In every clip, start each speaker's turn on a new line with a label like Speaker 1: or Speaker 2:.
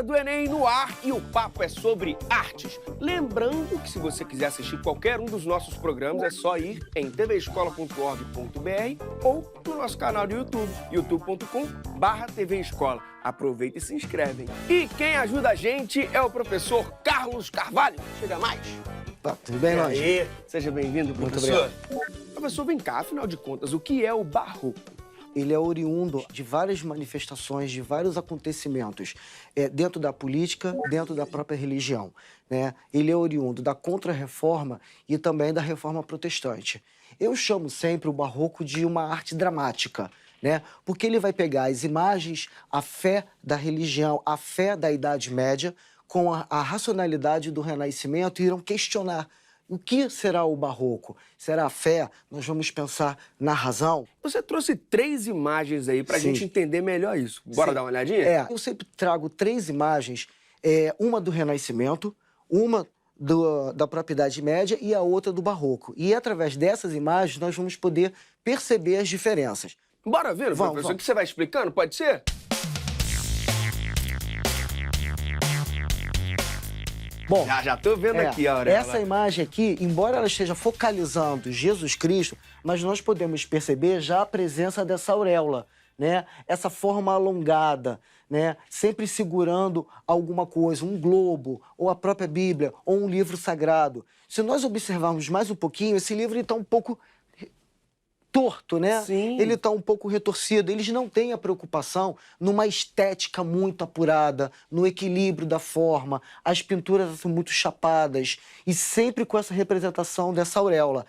Speaker 1: do Enem no ar e o papo é sobre artes. Lembrando que se você quiser assistir qualquer um dos nossos programas, é só ir em tvescola.org.br ou no nosso canal do YouTube, youtube.com/tvescola. Aproveita e se inscreve, hein? E quem ajuda a gente é o professor Carlos Carvalho. Chega mais.
Speaker 2: Tudo bem, Lange?
Speaker 1: E aí? Seja bem-vindo, professor.
Speaker 2: Muito obrigado.
Speaker 1: Professor, vem cá, afinal de contas, o que é o barroco?
Speaker 2: Ele é oriundo de várias manifestações, de vários acontecimentos dentro da política, dentro da própria religião, né? Ele é oriundo da Contra-Reforma e também da Reforma Protestante. Eu chamo sempre o barroco de uma arte dramática, né? Porque ele vai pegar as imagens, a fé da religião, a fé da Idade Média, com a racionalidade do Renascimento e irão questionar o que será o barroco. Será a fé? Nós vamos pensar na razão?
Speaker 1: Você trouxe 3 imagens aí pra
Speaker 2: Sim.
Speaker 1: gente entender melhor isso. Bora dar uma olhadinha?
Speaker 2: Eu sempre trago 3 imagens, uma do Renascimento, uma da própria Idade Média e a outra do barroco. E através dessas imagens nós vamos poder perceber as diferenças.
Speaker 1: Bora ver, professor, que você vai explicando, pode ser?
Speaker 2: Bom,
Speaker 1: Já tô vendo aqui, Aurélia.
Speaker 2: Essa imagem aqui, embora ela esteja focalizando Jesus Cristo, mas nós podemos perceber já a presença dessa auréola, né? Essa forma alongada, né? Sempre segurando alguma coisa, um globo, ou a própria Bíblia, ou um livro sagrado. Se nós observarmos mais um pouquinho, esse livro está um pouco torto, né?
Speaker 1: Sim.
Speaker 2: Ele está um pouco retorcido. Eles não têm a preocupação numa estética muito apurada, no equilíbrio da forma. As pinturas são muito chapadas e sempre com essa representação dessa auréola.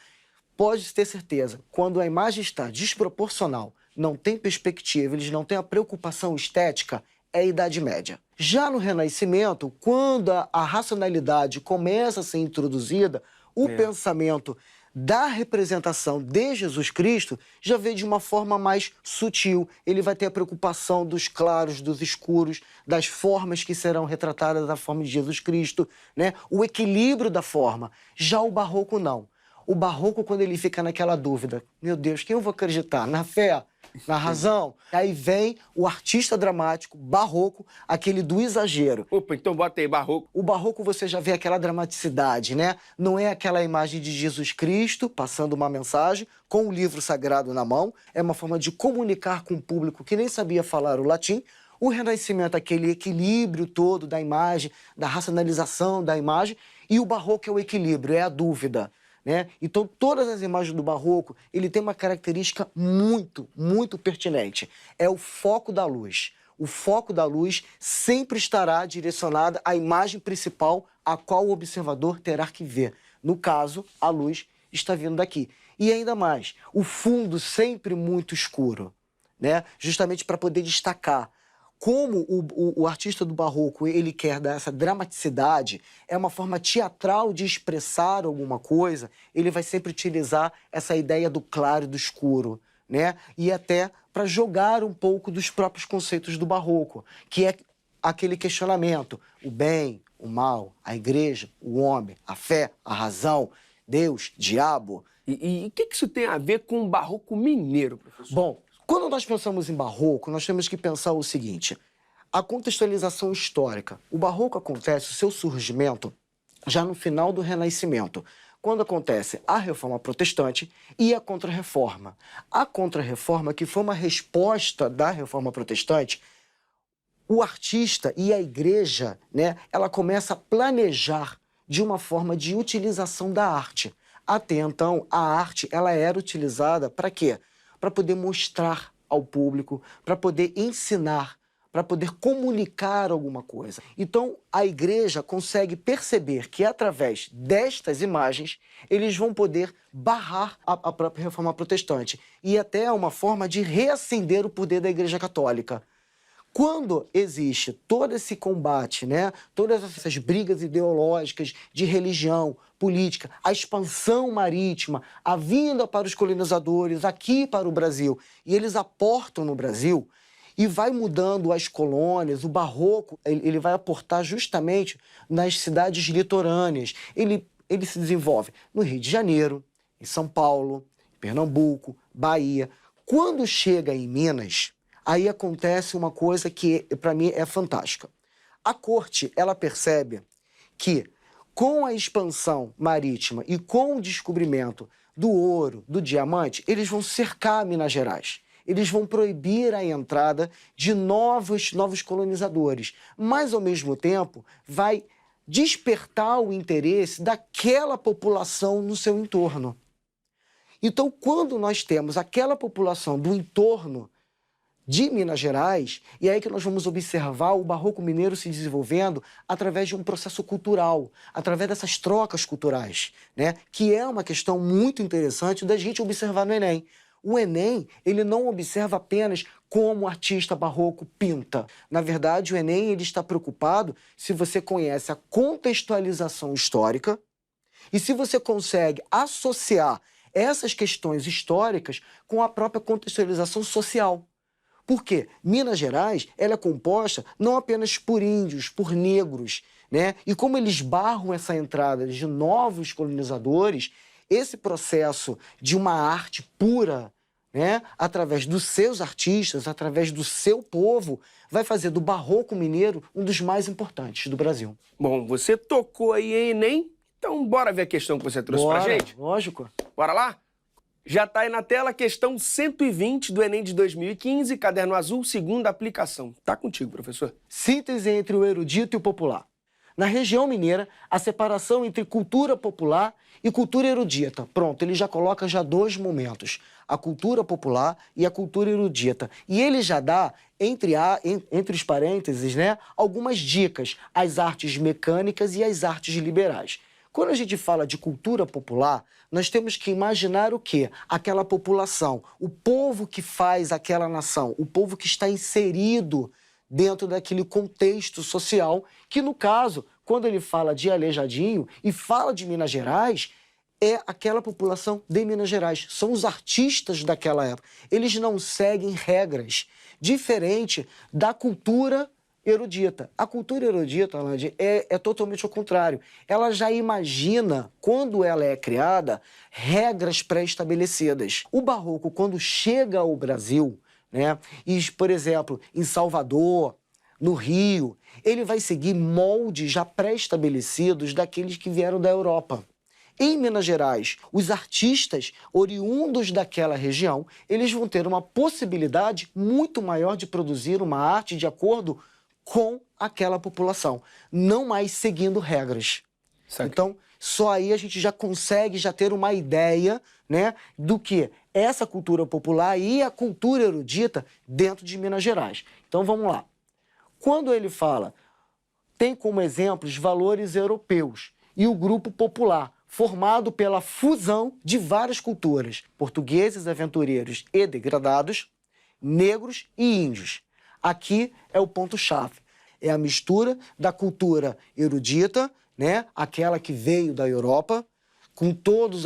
Speaker 2: Pode ter certeza, quando a imagem está desproporcional, não tem perspectiva, eles não têm a preocupação estética, é a Idade Média. Já no Renascimento, quando a racionalidade começa a ser introduzida, o pensamento da representação de Jesus Cristo já vem de uma forma mais sutil. Ele vai ter a preocupação dos claros, dos escuros, das formas que serão retratadas da forma de Jesus Cristo, né? O equilíbrio da forma. Já o barroco não. O barroco, quando ele fica naquela dúvida, meu Deus, quem eu vou acreditar? Na fé? Na razão? Aí vem o artista dramático, barroco, aquele do exagero.
Speaker 1: Opa, então bota aí, barroco.
Speaker 2: O barroco você já vê aquela dramaticidade, né? Não é aquela imagem de Jesus Cristo passando uma mensagem com o livro sagrado na mão. É uma forma de comunicar com o público que nem sabia falar o latim. O Renascimento, aquele equilíbrio todo da imagem, da racionalização da imagem. E o barroco é o equilíbrio, é a dúvida, né? Então, todas as imagens do barroco, ele tem uma característica muito, muito pertinente. É o foco da luz. O foco da luz sempre estará direcionado à imagem principal a qual o observador terá que ver. No caso, a luz está vindo daqui. E ainda mais, o fundo sempre muito escuro, né? Justamente para poder destacar. Como o artista do barroco ele quer dar essa dramaticidade, é uma forma teatral de expressar alguma coisa, ele vai sempre utilizar essa ideia do claro e do escuro, né? E até para jogar um pouco dos próprios conceitos do barroco, que é aquele questionamento, o bem, o mal, a igreja, o homem, a fé, a razão, Deus, diabo.
Speaker 1: E o que isso tem a ver com o barroco mineiro, professor?
Speaker 2: Bom, quando nós pensamos em barroco, nós temos que pensar o seguinte, a contextualização histórica. O barroco acontece, o seu surgimento, já no final do Renascimento, quando acontece a Reforma Protestante e a Contra-Reforma. A Contra-Reforma, que foi uma resposta da Reforma Protestante, o artista e a igreja, né, ela começa a planejar de uma forma de utilização da arte. Até então, a arte ela era utilizada para quê? Para poder mostrar ao público, para poder ensinar, para poder comunicar alguma coisa. Então, a igreja consegue perceber que, através destas imagens, eles vão poder barrar a própria Reforma Protestante. E até é uma forma de reacender o poder da Igreja Católica. Quando existe todo esse combate, né, todas essas brigas ideológicas de religião, política, a expansão marítima, a vinda para os colonizadores aqui para o Brasil, e eles aportam no Brasil, e vai mudando as colônias, o barroco ele vai aportar justamente nas cidades litorâneas. Ele se desenvolve no Rio de Janeiro, em São Paulo, Pernambuco, Bahia. Quando chega em Minas, aí acontece uma coisa que, para mim, é fantástica. A corte, ela percebe que com a expansão marítima e com o descobrimento do ouro, do diamante, eles vão cercar Minas Gerais. Eles vão proibir a entrada de novos colonizadores, mas, ao mesmo tempo, vai despertar o interesse daquela população no seu entorno. Então, quando nós temos aquela população do entorno de Minas Gerais, e é aí que nós vamos observar o Barroco Mineiro se desenvolvendo através de um processo cultural, através dessas trocas culturais, né? Que é uma questão muito interessante da gente observar no Enem. O Enem, ele não observa apenas como o artista barroco pinta. Na verdade, o Enem ele está preocupado se você conhece a contextualização histórica e se você consegue associar essas questões históricas com a própria contextualização social. Por quê? Minas Gerais ela é composta não apenas por índios, por negros, né? E como eles barram essa entrada de novos colonizadores, esse processo de uma arte pura, né, através dos seus artistas, através do seu povo, vai fazer do Barroco Mineiro um dos mais importantes do Brasil.
Speaker 1: Bom, você tocou aí em Enem, então bora ver a questão que você trouxe pra gente?
Speaker 2: Lógico.
Speaker 1: Bora lá? Já tá aí na tela a questão 120 do Enem de 2015, caderno azul, segunda aplicação. Tá contigo, professor.
Speaker 2: Síntese entre o erudito e o popular. Na região mineira, a separação entre cultura popular e cultura erudita. Pronto, ele já coloca dois momentos, a cultura popular e a cultura erudita. E ele já dá, entre os parênteses, né, algumas dicas, as artes mecânicas e as artes liberais. Quando a gente fala de cultura popular, nós temos que imaginar o quê? Aquela população, o povo que faz aquela nação, o povo que está inserido dentro daquele contexto social, que no caso, quando ele fala de Aleijadinho e fala de Minas Gerais, é aquela população de Minas Gerais, são os artistas daquela época. Eles não seguem regras, diferente da cultura erudita. A cultura erudita, Alain, é totalmente ao contrário. Ela já imagina, quando ela é criada, regras pré-estabelecidas. O Barroco, quando chega ao Brasil, né, e, por exemplo, em Salvador, no Rio, ele vai seguir moldes já pré-estabelecidos daqueles que vieram da Europa. Em Minas Gerais, os artistas oriundos daquela região, eles vão ter uma possibilidade muito maior de produzir uma arte de acordo com aquela população, não mais seguindo regras.
Speaker 1: Certo.
Speaker 2: Então, só aí a gente já consegue ter uma ideia, né, do que essa cultura popular e a cultura erudita dentro de Minas Gerais. Então, vamos lá. Quando ele fala, tem como exemplos valores europeus e o grupo popular, formado pela fusão de várias culturas, portugueses, aventureiros e degradados, negros e índios. Aqui é o ponto-chave. É a mistura da cultura erudita, né, aquela que veio da Europa, com todas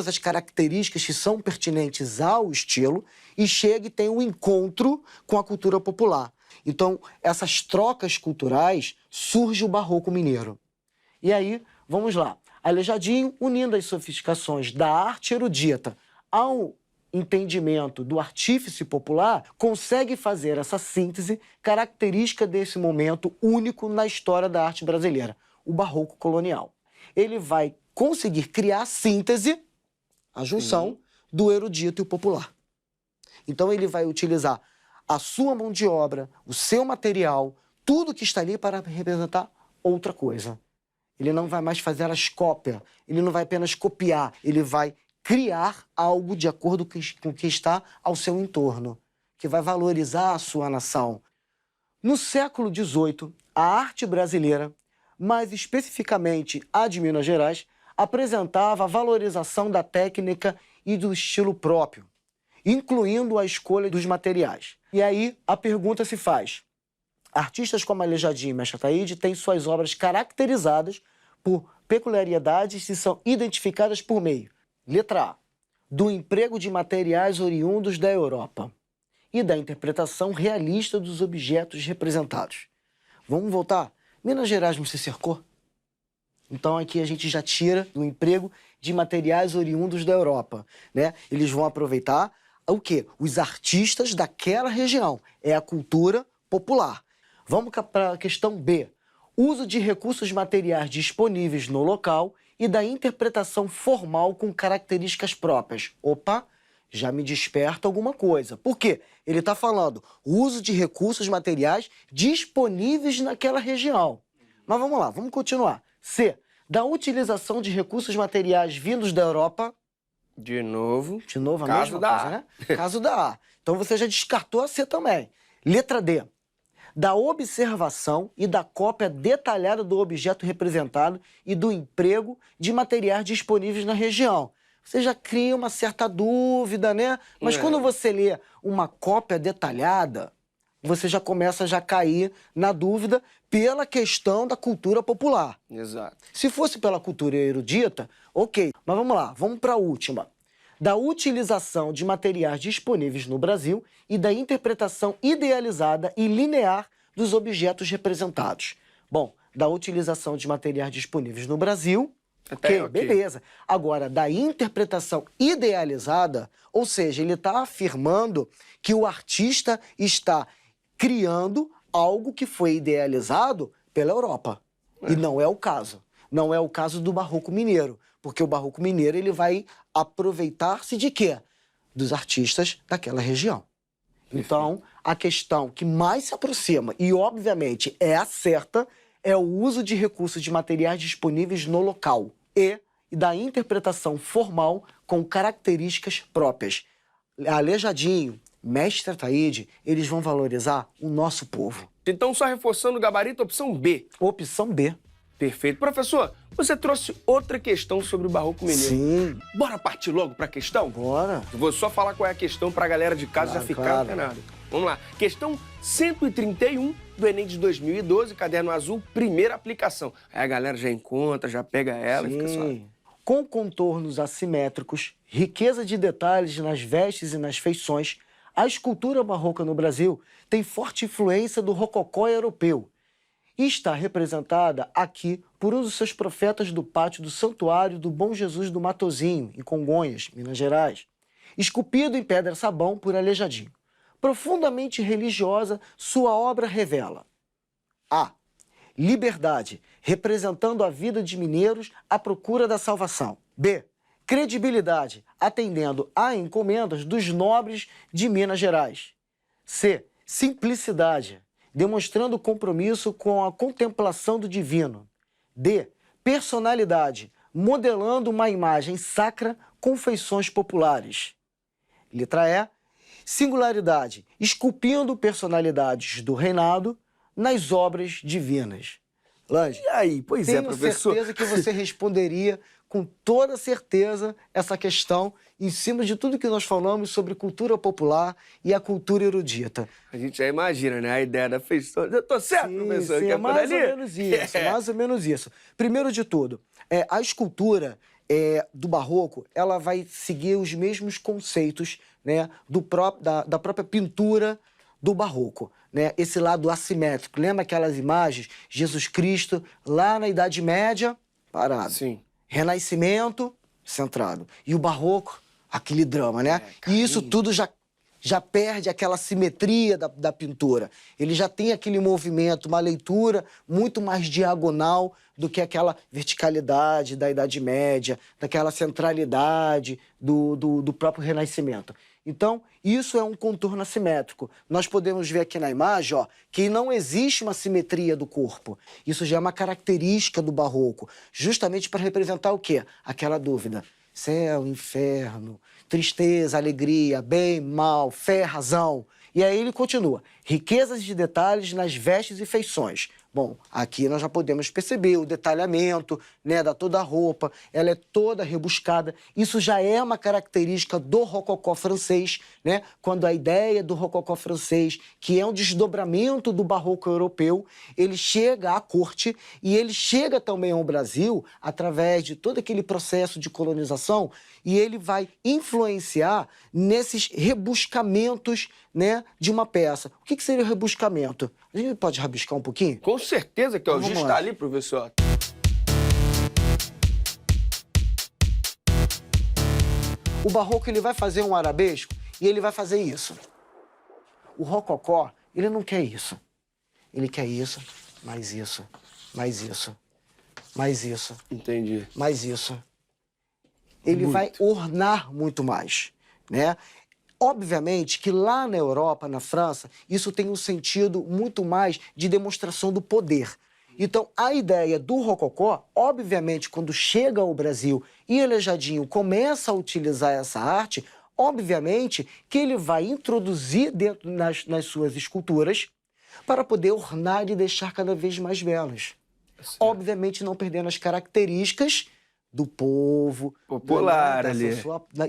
Speaker 2: as características que são pertinentes ao estilo, e chega e tem um encontro com a cultura popular. Então, essas trocas culturais, surge o Barroco Mineiro. E aí, vamos lá. Aleijadinho, unindo as sofisticações da arte erudita ao entendimento do artífice popular, consegue fazer essa síntese característica desse momento único na história da arte brasileira, o Barroco colonial. Ele vai conseguir criar a síntese, a junção do erudito e o popular. Então ele vai utilizar a sua mão de obra, o seu material, tudo que está ali para representar outra coisa. Ele não vai mais fazer as cópias, ele não vai apenas copiar, ele vai criar algo de acordo com o que está ao seu entorno, que vai valorizar a sua nação. No século XVIII, a arte brasileira, mais especificamente a de Minas Gerais, apresentava a valorização da técnica e do estilo próprio, incluindo a escolha dos materiais. E aí a pergunta se faz: artistas como Aleijadinho e Mestre Ataíde têm suas obras caracterizadas por peculiaridades que são identificadas por meio, letra A, do emprego de materiais oriundos da Europa e da interpretação realista dos objetos representados. Vamos voltar? Minas Gerais não se cercou? Então aqui a gente já tira do emprego de materiais oriundos da Europa, né? Eles vão aproveitar o quê? Os artistas daquela região. É a cultura popular. Vamos para a questão B. Uso de recursos materiais disponíveis no local e da interpretação formal com características próprias. Opa, já me desperta alguma coisa. Por quê? Ele está falando uso de recursos materiais disponíveis naquela região. Mas vamos lá, vamos continuar. C. Da utilização de recursos materiais vindos da Europa.
Speaker 1: De novo.
Speaker 2: De novo a
Speaker 1: Caso
Speaker 2: mesma
Speaker 1: da
Speaker 2: coisa,
Speaker 1: A.
Speaker 2: né? Caso da A. Então você já descartou a C também. Letra D. Da observação e da cópia detalhada do objeto representado e do emprego de materiais disponíveis na região. Você já cria uma certa dúvida, né? Mas quando você lê uma cópia detalhada, você já começa a cair na dúvida pela questão da cultura popular.
Speaker 1: Exato.
Speaker 2: Se fosse pela cultura erudita, ok. Mas vamos lá, vamos para a última. Da utilização de materiais disponíveis no Brasil e da interpretação idealizada e linear dos objetos representados. Bom, da utilização de materiais disponíveis no Brasil, ok, beleza. Agora, da interpretação idealizada, ou seja, ele está afirmando que o artista está criando algo que foi idealizado pela Europa. E não é o caso. Não é o caso do Barroco Mineiro, porque o Barroco Mineiro ele vai aproveitar-se de quê? Dos artistas daquela região. Então, a questão que mais se aproxima, e obviamente é a certa, é o uso de recursos de materiais disponíveis no local e da interpretação formal com características próprias. Aleijadinho, Mestre Ataíde, eles vão valorizar o nosso povo.
Speaker 1: Então, só reforçando o gabarito, opção B.
Speaker 2: Opção B.
Speaker 1: Perfeito. Professor, você trouxe outra questão sobre o Barroco Mineiro.
Speaker 2: Sim.
Speaker 1: Bora partir logo para a questão?
Speaker 2: Bora.
Speaker 1: Vou só falar qual é a questão para a galera de casa já ficar antenado. Vamos lá. Questão 131 do Enem de 2012, caderno azul, primeira aplicação. Aí a galera já encontra, já pega ela e fica só.
Speaker 2: Com contornos assimétricos, riqueza de detalhes nas vestes e nas feições, a escultura barroca no Brasil tem forte influência do rococó europeu e está representada aqui por um dos seus profetas do pátio do Santuário do Bom Jesus do Matozinho, em Congonhas, Minas Gerais, esculpido em pedra-sabão por Aleijadinho. Profundamente religiosa, sua obra revela a liberdade, representando a vida de mineiros à procura da salvação. B. Credibilidade, atendendo a encomendas dos nobres de Minas Gerais. C. Simplicidade, demonstrando compromisso com a contemplação do divino. D. Personalidade, modelando uma imagem sacra com feições populares. Letra E. Singularidade, esculpindo personalidades do reinado nas obras divinas. Lange,
Speaker 1: E aí? Pois é, professor.
Speaker 2: Tenho certeza que você responderia com toda certeza essa questão em cima de tudo que nós falamos sobre cultura popular e a cultura erudita.
Speaker 1: A gente já imagina, né? A ideia da feição. Eu tô certo, professor?
Speaker 2: Sim,
Speaker 1: que
Speaker 2: é
Speaker 1: por
Speaker 2: mais
Speaker 1: ali?
Speaker 2: ou menos isso, mais ou menos isso. Primeiro de tudo, a escultura do Barroco, ela vai seguir os mesmos conceitos, né, da própria pintura do Barroco, né? Esse lado assimétrico. Lembra aquelas imagens? Jesus Cristo lá na Idade Média, parado.
Speaker 1: Sim.
Speaker 2: Renascimento, centrado. E o Barroco, aquele drama, né? E isso tudo já perde aquela simetria da pintura. Ele já tem aquele movimento, uma leitura muito mais diagonal do que aquela verticalidade da Idade Média, daquela centralidade do próprio Renascimento. Então, isso é um contorno assimétrico. Nós podemos ver aqui na imagem, ó, que não existe uma simetria do corpo. Isso já é uma característica do Barroco, justamente para representar o quê? Aquela dúvida. Céu, inferno, tristeza, alegria, bem, mal, fé, razão. E aí ele continua. Riquezas de detalhes nas vestes e feições. Bom, aqui nós já podemos perceber o detalhamento, né, da toda a roupa, ela é toda rebuscada. Isso já é uma característica do rococó francês, né? Quando a ideia do rococó francês, que é um desdobramento do barroco europeu, ele chega à corte e ele chega também ao Brasil através de todo aquele processo de colonização e ele vai influenciar nesses rebuscamentos, né, de uma peça. O que seria o rebuscamento? A gente pode rabiscar um pouquinho?
Speaker 1: Com certeza que ó,
Speaker 2: Então,
Speaker 1: o Giz está ali, professor.
Speaker 2: O Barroco ele vai fazer um arabesco e ele vai fazer isso. O Rococó, ele não quer isso. Ele quer isso, mais isso, mais isso, mais isso.
Speaker 1: Entendi.
Speaker 2: Mais isso. Ele
Speaker 1: Muito.
Speaker 2: vai ornar muito mais, né? Obviamente que lá na Europa, na França, isso tem um sentido muito mais de demonstração do poder. Então, a ideia do rococó, obviamente, quando chega ao Brasil e Aleijadinho começa a utilizar essa arte, obviamente que ele vai introduzir dentro nas suas esculturas para poder ornar e deixar cada vez mais belas. Obviamente não perdendo as características do povo.
Speaker 1: Popular ali.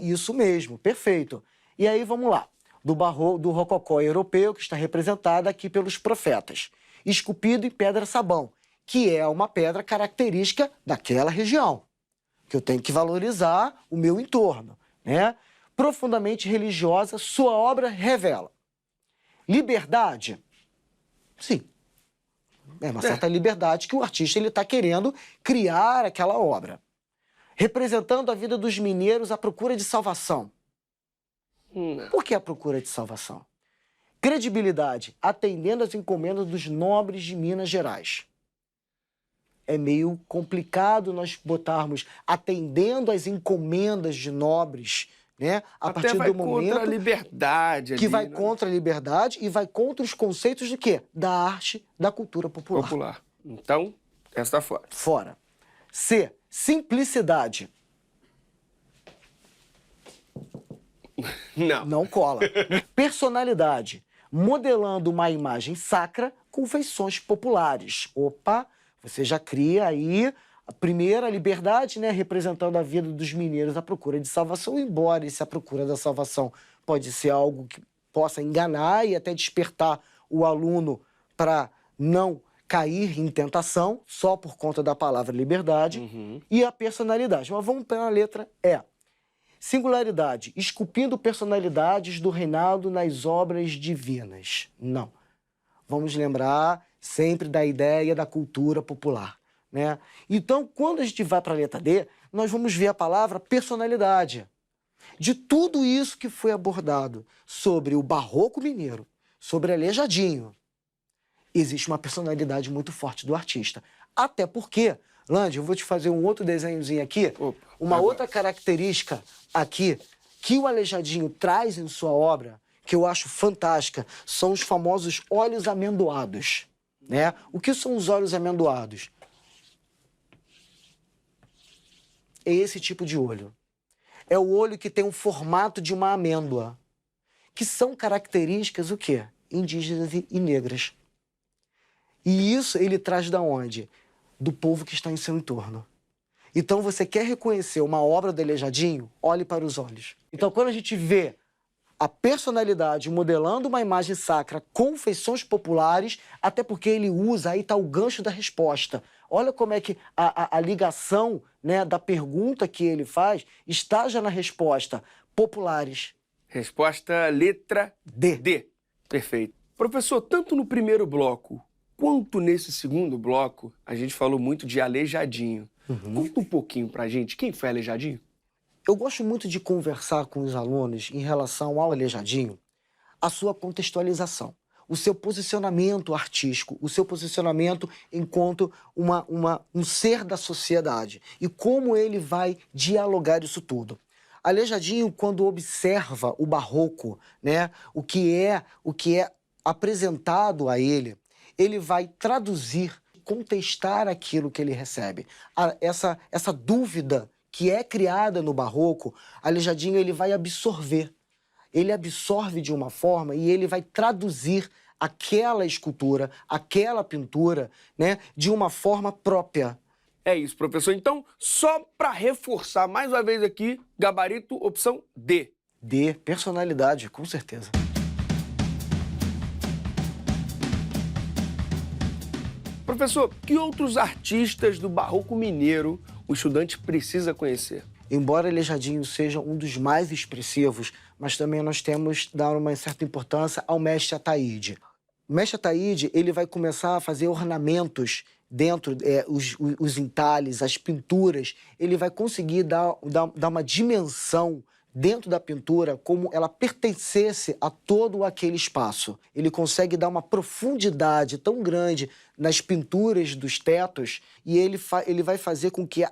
Speaker 2: Isso mesmo, perfeito. E aí vamos lá, do rococó europeu, que está representado aqui pelos profetas, esculpido em pedra-sabão, que é uma pedra característica daquela região, que eu tenho que valorizar o meu entorno, né? Profundamente religiosa, sua obra revela liberdade, sim. É uma certa liberdade que o artista está querendo criar aquela obra. Representando a vida dos mineiros à procura de salvação. Por que a procura de salvação? Credibilidade, atendendo às encomendas dos nobres de Minas Gerais. É meio complicado nós botarmos atendendo às encomendas de nobres, né? A partir do momento
Speaker 1: contra a liberdade
Speaker 2: que
Speaker 1: ali,
Speaker 2: vai
Speaker 1: né?
Speaker 2: contra a liberdade e vai contra os conceitos de quê? Da arte, da cultura popular.
Speaker 1: Então, essa tá fora.
Speaker 2: Fora. C. Simplicidade.
Speaker 1: Não.
Speaker 2: Não cola. Personalidade. Modelando uma imagem sacra com feições populares. Opa, você já cria aí a primeira liberdade, né? Representando a vida dos mineiros à procura de salvação, embora essa procura da salvação pode ser algo que possa enganar e até despertar o aluno para não cair em tentação, só por conta da palavra liberdade, e a personalidade. Mas vamos para a letra E. Singularidade, esculpindo personalidades do reinado nas obras divinas. Não. Vamos lembrar sempre da ideia da cultura popular, né? Então, quando a gente vai para a letra D, nós vamos ver a palavra personalidade. De tudo isso que foi abordado sobre o barroco mineiro, sobre Aleijadinho, existe uma personalidade muito forte do artista. Até porque, Lande, eu vou te fazer um outro desenhozinho aqui. Uma outra característica aqui que o Aleijadinho traz em sua obra, que eu acho fantástica, são os famosos olhos amendoados, né? O que são os olhos amendoados? É esse tipo de olho. É o olho que tem o formato de uma amêndoa, que são características o quê? Indígenas e negras. E isso ele traz da onde? Do povo que está em seu entorno. Então, você quer reconhecer uma obra do Aleijadinho? Olhe para os olhos. Então, quando a gente vê a personalidade modelando uma imagem sacra com feições populares, até porque ele usa, aí está o gancho da resposta. Olha como é que a ligação, né, da pergunta que ele faz está já na resposta. Populares.
Speaker 1: Resposta letra
Speaker 2: D.
Speaker 1: D. Perfeito. Professor, tanto no primeiro bloco quanto nesse segundo bloco, a gente falou muito de Aleijadinho. Conta um pouquinho pra gente, quem foi Aleijadinho?
Speaker 2: Eu gosto muito de conversar com os alunos em relação ao Aleijadinho, a sua contextualização, o seu posicionamento artístico, o seu posicionamento enquanto um ser da sociedade e como ele vai dialogar isso tudo. Aleijadinho, quando observa o barroco, né, o que é apresentado a ele vai traduzir, contestar aquilo que ele recebe. Essa dúvida que é criada no barroco, Aleijadinho ele vai absorver. Ele absorve de uma forma e ele vai traduzir aquela escultura, aquela pintura, né, de uma forma própria.
Speaker 1: É isso, professor. Então, só para reforçar mais uma vez aqui, gabarito, opção D.
Speaker 2: D, personalidade, com certeza.
Speaker 1: Professor, que outros artistas do barroco mineiro o estudante precisa conhecer?
Speaker 2: Embora Aleijadinho seja um dos mais expressivos, mas também nós temos que dar uma certa importância ao mestre Ataíde. O mestre Ataíde, ele vai começar a fazer ornamentos dentro, os entalhes, as pinturas. Ele vai conseguir dar uma dimensão dentro da pintura como ela pertencesse a todo aquele espaço. Ele consegue dar uma profundidade tão grande nas pinturas dos tetos e ele vai fazer com que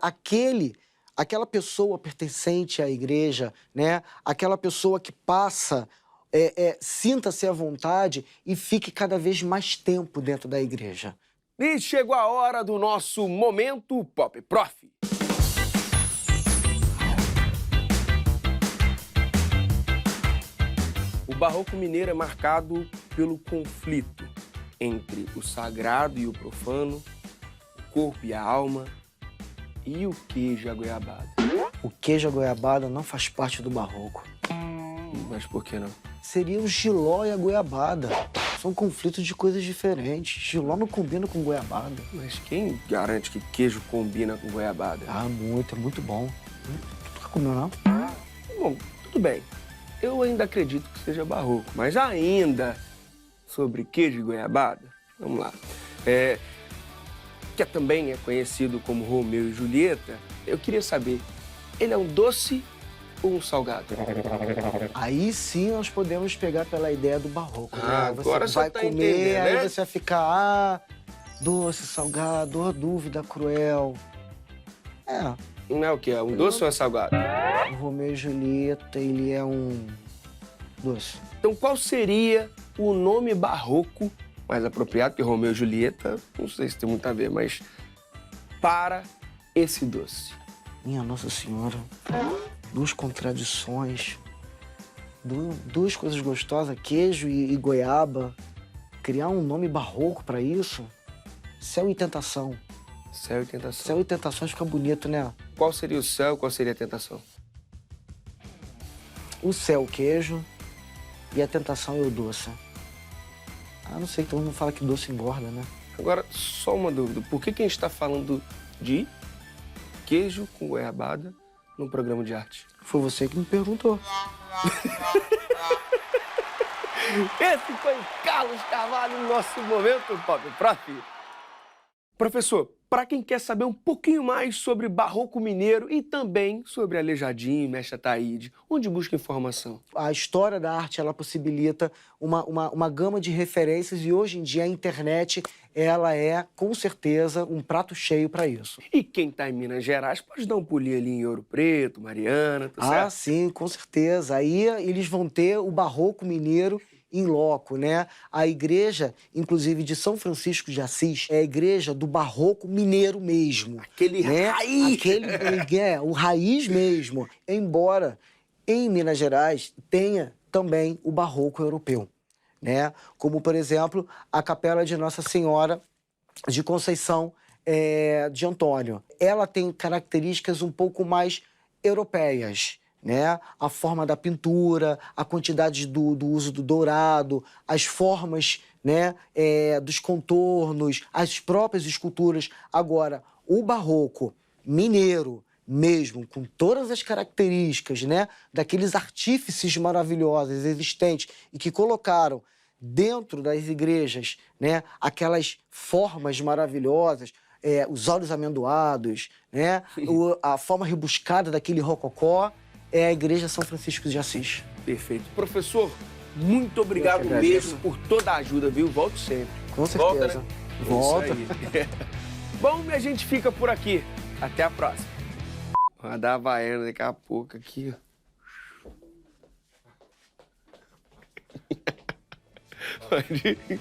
Speaker 2: aquela pessoa pertencente à igreja, né? Aquela pessoa que passa, sinta-se à vontade e fique cada vez mais tempo dentro da igreja.
Speaker 1: E chegou a hora do nosso Momento Pop Prof. O Barroco mineiro é marcado pelo conflito entre o sagrado e o profano, o corpo e a alma e o queijo e a goiabada.
Speaker 2: O queijo e a goiabada não faz parte do barroco.
Speaker 1: Mas por que não?
Speaker 2: Seria o jiló e a goiabada. São conflitos de coisas diferentes. Jiló não combina com goiabada.
Speaker 1: Mas quem garante que queijo combina com goiabada?
Speaker 2: Ah, muito, é muito bom. Tu nunca comeu, não?
Speaker 1: Bom, tudo bem. Eu ainda acredito que seja barroco, mas ainda sobre queijo e goiabada, vamos lá. Que também é conhecido como Romeu e Julieta, eu queria saber, ele é um doce ou um salgado?
Speaker 2: Aí sim nós podemos pegar pela ideia do barroco, né?
Speaker 1: Agora
Speaker 2: você
Speaker 1: você
Speaker 2: vai
Speaker 1: tá
Speaker 2: comer,
Speaker 1: entendendo, né?
Speaker 2: aí você vai ficar, doce, salgado, a dúvida cruel.
Speaker 1: Não é o quê? É um doce ou é salgado?
Speaker 2: O Romeu e Julieta, ele é um doce.
Speaker 1: Então qual seria o nome barroco mais apropriado, porque Romeu e Julieta, não sei se tem muito a ver, mas para esse doce?
Speaker 2: Minha Nossa Senhora, duas contradições, duas coisas gostosas, queijo e goiaba. Criar um nome barroco para isso? Céu e Tentação.
Speaker 1: Céu e tentação.
Speaker 2: Céu e Tentações fica bonito, né?
Speaker 1: Qual seria o céu, qual seria a tentação?
Speaker 2: O céu, o queijo, e a tentação é o doce. Ah, não sei, todo mundo fala que doce engorda, né?
Speaker 1: Agora, só uma dúvida. Por que a gente está falando de queijo com goiabada num programa de arte?
Speaker 2: Foi você que me perguntou.
Speaker 1: Esse foi o Carlos Carvalho no nosso Momento Pop Prof. Professor, para quem quer saber um pouquinho mais sobre barroco mineiro e também sobre Aleijadinho e Mestre Ataíde, onde busca informação?
Speaker 2: A história da arte, ela possibilita uma gama de referências e hoje em dia a internet, ela é, com certeza, um prato cheio para isso.
Speaker 1: E quem está em Minas Gerais pode dar um pulinho ali em Ouro Preto, Mariana, tá certo?
Speaker 2: Ah, sim, com certeza. Aí eles vão ter o barroco mineiro em loco, né? A igreja, inclusive, de São Francisco de Assis, é a igreja do barroco mineiro mesmo.
Speaker 1: Aquele raiz!
Speaker 2: O raiz mesmo. Embora em Minas Gerais tenha também o barroco europeu, né? Como, por exemplo, a Capela de Nossa Senhora de Conceição de Antônio. Ela tem características um pouco mais europeias, né? A forma da pintura, a quantidade do uso do dourado, as formas, né? Dos contornos, as próprias esculturas. Agora, o barroco mineiro mesmo, com todas as características, né? Daqueles artífices maravilhosos existentes e que colocaram dentro das igrejas, né? Aquelas formas maravilhosas, os olhos amendoados, né? A forma rebuscada daquele rococó, é a Igreja São Francisco de Assis.
Speaker 1: Perfeito. Professor, muito obrigado mesmo por toda a ajuda, viu? Volto sempre.
Speaker 2: Com certeza.
Speaker 1: Volta, né?
Speaker 2: Volta.
Speaker 1: Bom, a gente fica por aqui. Até a próxima. Vai dar a Havaiana daqui a pouco aqui. Pode ir.